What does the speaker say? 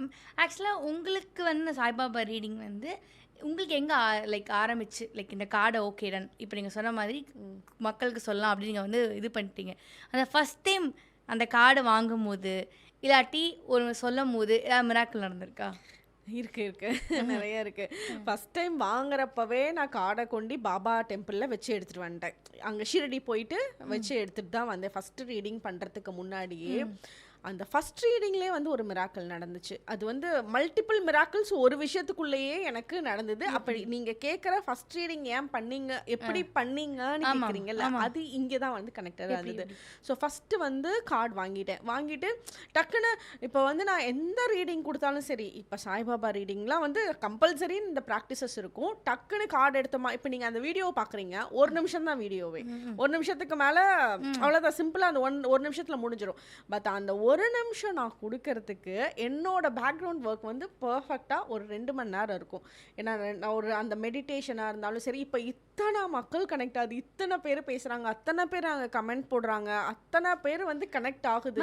Ma'am. ஆக்சுவலா உங்களுக்கு வந்து சாய்பாபா ரீடிங் வந்து உங்களுக்கு எங்க லைக் ஆரம்பிச்சு, லைக் இந்த கார்ட ஓகே டன். இப்ப நீங்க சொன்ன மாதிரி மக்களுக்கு சொல்லலாம் அப்படின்னு நீங்க வந்து இது பண்ணிட்டீங்க. அந்த ஃபர்ஸ்ட் டைம் அந்த கார்ட வாங்கும்போது, இல்லாட்டி ஒரு சொல்லும்போது ஏதாவது மிராக்கிள் நடந்திருக்கா? இருக்கு இருக்கு நிறைய இருக்கு. ஃபர்ஸ்ட் டைம் வாங்குறப்பவே நான் கார்டை கொண்டு பாபா டெம்பிளில் வச்சு எடுத்துட்டு வந்துட்டேன். அங்கே ஷிரடி போயிட்டு வச்சு எடுத்துட்டு தான் வந்தேன். ஃபர்ஸ்ட் ரீடிங் பண்ணுறதுக்கு முன்னாடியே அந்த ஃபர்ஸ்ட் ரீடிங்லேயே வந்து ஒரு மிராக்கிள் நடந்துச்சு. அது வந்து மல்டிபிள் மிராக்கிள்ஸ் ஒரு விஷயத்துக்குள்ளேயே எனக்கு நடந்தது. அப்படி நீங்க கேட்குற ஃபர்ஸ்ட் ரீடிங் ஏன் பண்ணீங்க, எப்படி பண்ணீங்கன்னு ஆமாம், கேட்குறீங்கல்ல, ஆமாம். அது இங்கே தான் வந்து கனெக்டடாக எப்படி இருந்தது. எப்படி? ஸோ ஃபஸ்ட்டு வந்து கார்டு வாங்கிட்டேன். வாங்கிட்டு டக்குன்னு இப்போ வந்து நான் எந்த ரீடிங் கொடுத்தாலும் சரி, இப்போ சாய்பாபா ரீடிங்லாம் வந்து கம்பல்சரி இந்த ப்ராக்டிசஸ் இருக்கும். டக்குன்னு கார்டு எடுத்தோமா, இப்போ நீங்கள் அந்த வீடியோ பார்க்குறீங்க, ஒரு நிமிஷம் தான் வீடியோவே. ஒரு நிமிஷத்துக்கு மேலே அவ்வளோதான், சிம்பிளாக அந்த ஒரு நிமிஷத்தில் முடிஞ்சிடும். பட் அந்த ஒரு நிமிஷம் நான் கொடுக்கறதுக்கு என்னோட பேக்ரவுண்ட் ஒர்க் வந்து பர்ஃபெக்டாக ஒரு 2 மணி நேரம் இருக்கும். ஏன்னா நான் ஒரு அந்த மெடிடேஷனாக இருந்தாலும் சரி, இப்போ இத்தனை மக்கள் கனெக்ட் ஆகுது, இத்தனை பேர் பேசுகிறாங்க, அத்தனை பேர் அங்கே கமெண்ட் போடுறாங்க, அத்தனை பேர் வந்து கனெக்ட் ஆகுது.